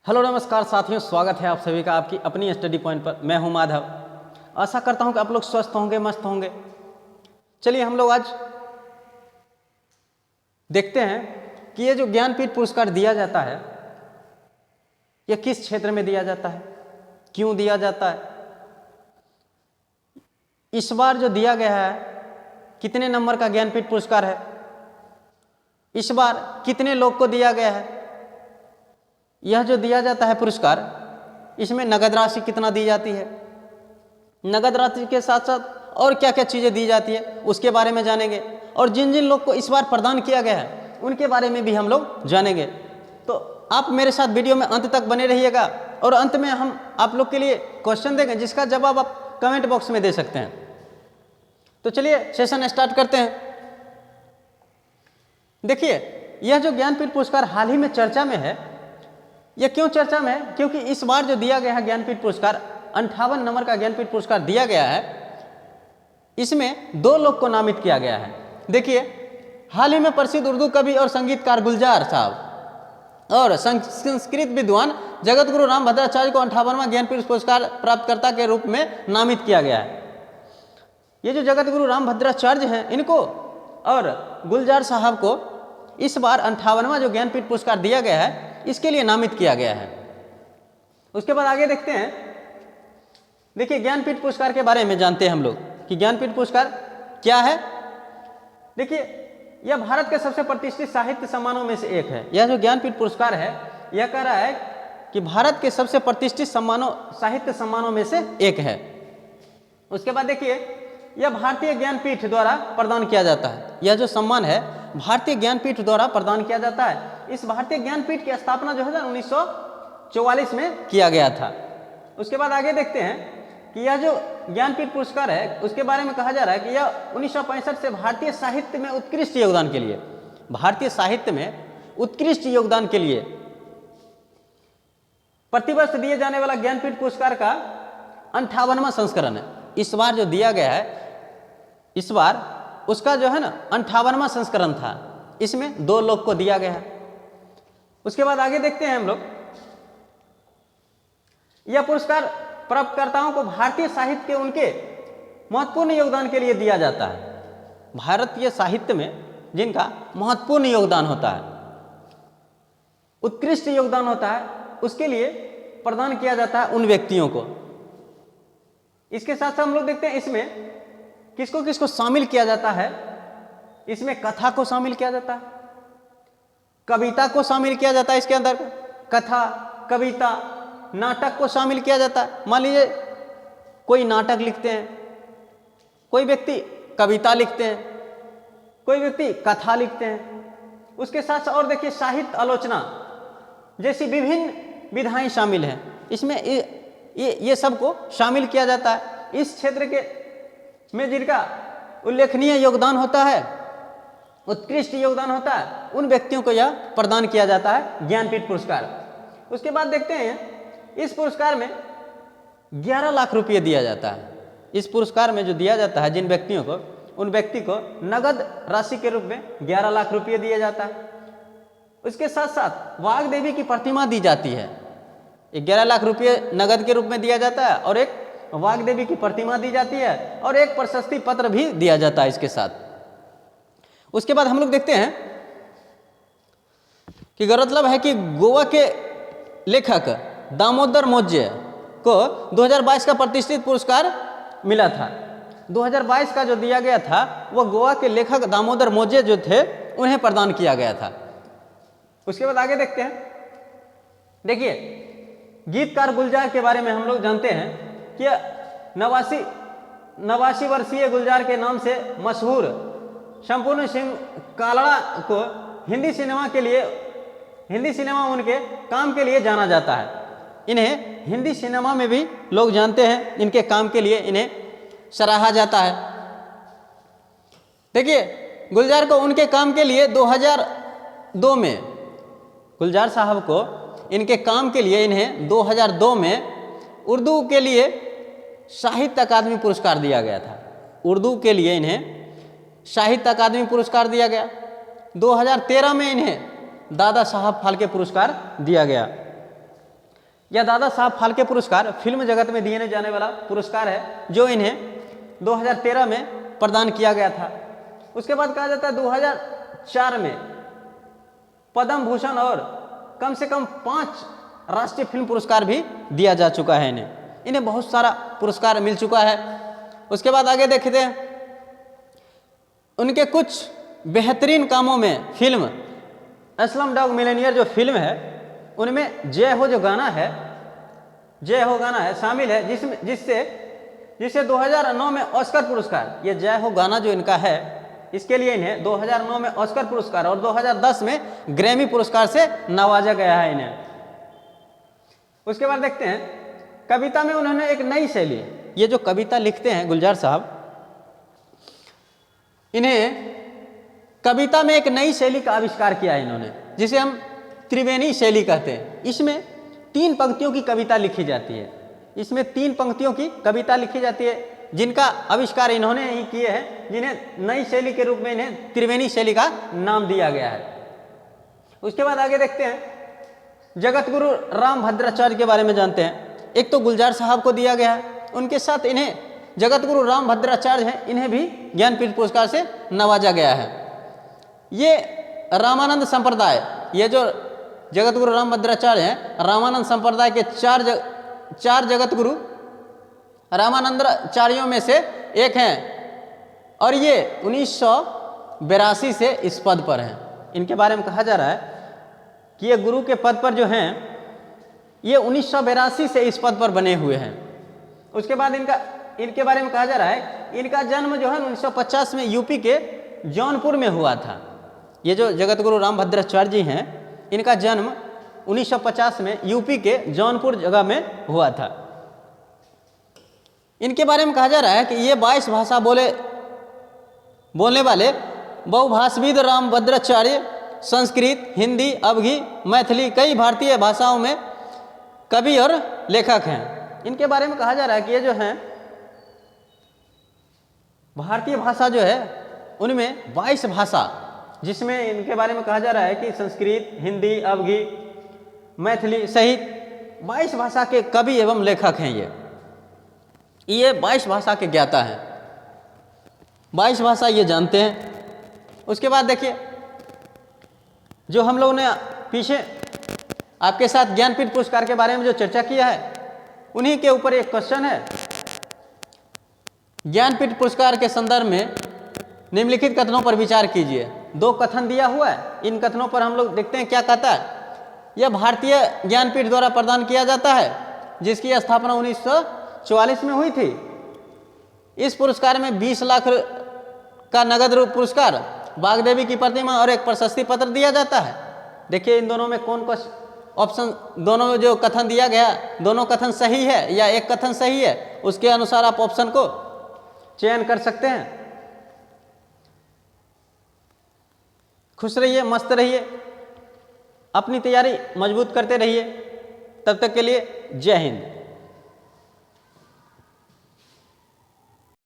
Hello नमस्कार साथियों, स्वागत है आप सभी का आपकी अपनी स्टडी पॉइंट पर। मैं हूं माधव। आशा करता हूं कि आप लोग स्वस्थ होंगे, मस्त होंगे। चलिए हम लोग आज देखते हैं कि ये जो ज्ञानपीठ पुरस्कार दिया जाता है यह किस क्षेत्र में दिया जाता है, क्यों दिया जाता है, इस बार जो दिया गया है कितने नंबर का ज्ञानपीठ पुरस्कार है, इस बार कितने लोग को दिया गया है, यह जो दिया जाता है पुरस्कार इसमें नगद राशि कितना दी जाती है, नगद राशि के साथ साथ और क्या क्या चीज़ें दी जाती है उसके बारे में जानेंगे। और जिन जिन लोग को इस बार प्रदान किया गया है उनके बारे में भी हम लोग जानेंगे। तो आप मेरे साथ वीडियो में अंत तक बने रहिएगा और अंत में हम आप लोग के लिए क्वेश्चन देंगे जिसका जवाब आप कमेंट बॉक्स में दे सकते हैं। तो चलिए सेशन स्टार्ट करते हैं। देखिए, यह जो ज्ञानपीठ पुरस्कार हाल ही में चर्चा में है, यह क्यों चर्चा में है? क्योंकि इस बार जो दिया गया है ज्ञानपीठ पुरस्कार 58 नंबर का ज्ञानपीठ पुरस्कार दिया गया है, इसमें 2 लोग को नामित किया गया है। देखिए, हाल ही में प्रसिद्ध उर्दू कवि और संगीतकार गुलजार साहब और संस्कृत विद्वान जगत गुरु रामभद्राचार्य को 58वां ज्ञानपीठ पुरस्कार प्राप्तकर्ता के रूप में नामित किया गया है। ये जो जगत गुरु रामभद्राचार्य हैं इनको और गुलजार साहब को इस बार 58वां जो ज्ञानपीठ पुरस्कार दिया गया है इसके लिए नामित किया गया है। उसके बाद आगे देखते हैं। देखिए, ज्ञानपीठ पुरस्कार के बारे में जानते हैं हम लोग कि ज्ञानपीठ पुरस्कार क्या है। देखिए, यह भारत के सबसे प्रतिष्ठित साहित्य सम्मानों में से एक है। यह जो ज्ञानपीठ पुरस्कार है यह कह रहा है कि भारत के सबसे प्रतिष्ठित साहित्य सम्मानों में से एक है। उसके बाद देखिए, यह भारतीय ज्ञानपीठ द्वारा प्रदान किया जाता है। यह जो सम्मान है भारतीय ज्ञानपीठ द्वारा प्रदान किया जाता है। इस भारतीय ज्ञानपीठ की स्थापना जो है 1944 में किया गया था। उसके बाद आगे देखते हैं कि यह जो ज्ञानपीठ पुरस्कार है उसके बारे में कहा जा रहा है कि यह 1965 से भारतीय साहित्य में उत्कृष्ट योगदान के लिए, भारतीय साहित्य में उत्कृष्ट योगदान के लिए प्रतिवर्ष दिए जाने वाला ज्ञानपीठ पुरस्कार का 58वां संस्करण है। इस बार जो दिया गया है, इस बार उसका जो है ना 58वां संस्करण था। इसमें 2 लोग को दिया गया है। उसके बाद आगे देखते हैं हम लोग। यह पुरस्कार प्राप्तकर्ताओं को भारतीय साहित्य के उनके महत्वपूर्ण योगदान के लिए दिया जाता है। भारतीय साहित्य में जिनका महत्वपूर्ण योगदान होता है, उत्कृष्ट योगदान होता है, उसके लिए प्रदान किया जाता है उन व्यक्तियों को। इसके साथ साथ हम लोग देखते हैं इसमें किसको किसको शामिल किया जाता है। इसमें कथा को शामिल किया जाता है, कविता को शामिल किया जाता है। इसके अंदर कथा, कविता, नाटक को शामिल किया जाता है। मान लीजिए कोई नाटक लिखते हैं, कोई व्यक्ति कविता लिखते हैं, कोई व्यक्ति कथा लिखते हैं। उसके साथ साथ और देखिए साहित्य आलोचना जैसी विभिन्न विधाएं शामिल हैं। इसमें ये सबको शामिल किया जाता है। इस क्षेत्र के में जिनका उल्लेखनीय योगदान होता है, उत्कृष्ट योगदान होता है, उन व्यक्तियों को यह प्रदान किया जाता है ज्ञानपीठ पुरस्कार। उसके बाद देखते हैं इस पुरस्कार में 11 लाख रुपये दिया जाता है। इस पुरस्कार में जो दिया जाता है जिन व्यक्तियों को, उन व्यक्ति को नगद राशि के रूप में 11 लाख रुपये दिया जाता है। उसके साथ साथ वाग देवी की प्रतिमा दी जाती है। 11 लाख रुपये नगद के रूप में दिया जाता है और एक वाग देवी की प्रतिमा दी जाती है और एक प्रशस्ति पत्र भी दिया जाता है इसके साथ। उसके बाद हम लोग देखते हैं कि गौरतलब है कि गोवा के लेखक दामोदर मोजे को 2022 का प्रतिष्ठित पुरस्कार मिला था। 2022 का जो दिया गया था वह गोवा के लेखक दामोदर मोजे जो थे उन्हें प्रदान किया गया था। उसके बाद आगे देखते हैं। देखिए, गीतकार गुलजार के बारे में हम लोग जानते हैं कि 89 वर्षीय गुलजार के नाम से मशहूर संपूर्ण सिंह कालड़ा को हिंदी सिनेमा उनके काम के लिए जाना जाता है। इन्हें हिंदी सिनेमा में भी लोग जानते हैं, इनके काम के लिए इन्हें सराहा जाता है। देखिए, गुलजार को उनके काम के लिए 2002 में, गुलजार साहब को इनके काम के लिए इन्हें 2002 में उर्दू के लिए साहित्य अकादमी पुरस्कार दिया गया था। उर्दू के लिए इन्हें साहित्य अकादमी पुरस्कार दिया गया। 2013 में इन्हें दादा साहब फाल्के पुरस्कार दिया गया। यह दादा साहब फाल्के पुरस्कार फिल्म जगत में दिए जाने वाला पुरस्कार है जो इन्हें 2013 में प्रदान किया गया था। उसके बाद कहा जाता है 2004 में पद्म भूषण और कम से कम 5 राष्ट्रीय फिल्म पुरस्कार भी दिया जा चुका है इन्हें बहुत सारा पुरस्कार मिल चुका है। उसके बाद आगे देखते हैं उनके कुछ बेहतरीन कामों में फिल्म स्लमडॉग मिलियनेयर जो फिल्म है उनमें जय हो जो गाना है, जय हो गाना है शामिल है, जिससे 2009 में ऑस्कर पुरस्कार, ये जय हो गाना जो इनका है इसके लिए इन्हें 2009 में ऑस्कर पुरस्कार और 2010 में ग्रैमी पुरस्कार से नवाजा गया है इन्हें। उसके बाद देखते हैं कविता में उन्होंने एक नई शैली, ये जो कविता लिखते हैं गुलजार साहब, इन्हें कविता में एक नई शैली का आविष्कार किया है इन्होंने, जिसे हम त्रिवेणी शैली कहते हैं। इसमें 3 पंक्तियों की कविता लिखी जाती है, इसमें 3 पंक्तियों की कविता लिखी जाती है जिनका आविष्कार इन्होंने ही किए हैं, जिन्हें नई शैली के रूप में इन्हें त्रिवेणी शैली का नाम दिया गया है। उसके बाद आगे देखते हैं जगत गुरु राम भद्राचार्य के बारे में जानते हैं। एक तो गुलजार साहब को दिया गया है, उनके साथ इन्हें जगत गुरु राम भद्राचार्य हैं, इन्हें भी ज्ञानपीठ पुरस्कार से नवाजा गया है। ये रामानंद संप्रदाय, ये जो जगत गुरु राम भद्राचार्य हैं रामानंद संप्रदाय के 4 जगत गुरु रामानंदाचार्यों में से एक हैं और ये 1982 से इस पद पर हैं। इनके बारे में कहा जा रहा है कि ये गुरु के पद पर जो हैं ये 1982 से इस पद पर बने हुए हैं। उसके बाद इनके बारे में कहा जा रहा है इनका जन्म जो है 1950 में यूपी के जौनपुर में हुआ था। ये जो जगत गुरु राम भद्राचार्य जी हैं इनका जन्म 1950 में यूपी के जौनपुर जगह में हुआ था। इनके बारे में कहा जा रहा है कि ये 22 भाषा बोलने वाले बहुभाषाविद राम भद्राचार्य संस्कृत, हिंदी, अवधी, मैथिली कई भारतीय भाषाओं में कवि और लेखक हैं। इनके बारे में कहा जा रहा है कि ये जो हैं भारतीय भाषा जो है उनमें 22 भाषा, जिसमें इनके बारे में कहा जा रहा है कि संस्कृत, हिंदी, अवधी, मैथिली सहित 22 भाषा के कवि एवं लेखक हैं। ये 22 भाषा के ज्ञाता हैं, 22 भाषा ये जानते हैं। उसके बाद देखिए जो हम लोगों ने पीछे आपके साथ ज्ञानपीठ पुरस्कार के बारे में जो चर्चा किया है उन्हीं के ऊपर एक क्वेश्चन है। ज्ञानपीठ पुरस्कार के संदर्भ में निम्नलिखित कथनों पर विचार कीजिए। 2 कथन दिया हुआ है, इन कथनों पर हम लोग देखते हैं क्या कहता है। यह भारतीय ज्ञानपीठ द्वारा प्रदान किया जाता है जिसकी स्थापना 1944 में हुई थी। इस पुरस्कार में 20 लाख का नगद रूप पुरस्कार, बागदेवी की प्रतिमा और एक प्रशस्ति पत्र दिया जाता है। देखिए इन दोनों में कौन सा ऑप्शन, दोनों में जो कथन दिया गया दोनों कथन सही है या एक कथन सही है, उसके अनुसार आप ऑप्शन को चयन कर सकते हैं। खुश रहिए, मस्त रहिए, अपनी तैयारी मजबूत करते रहिए। तब तक के लिए जय हिंद।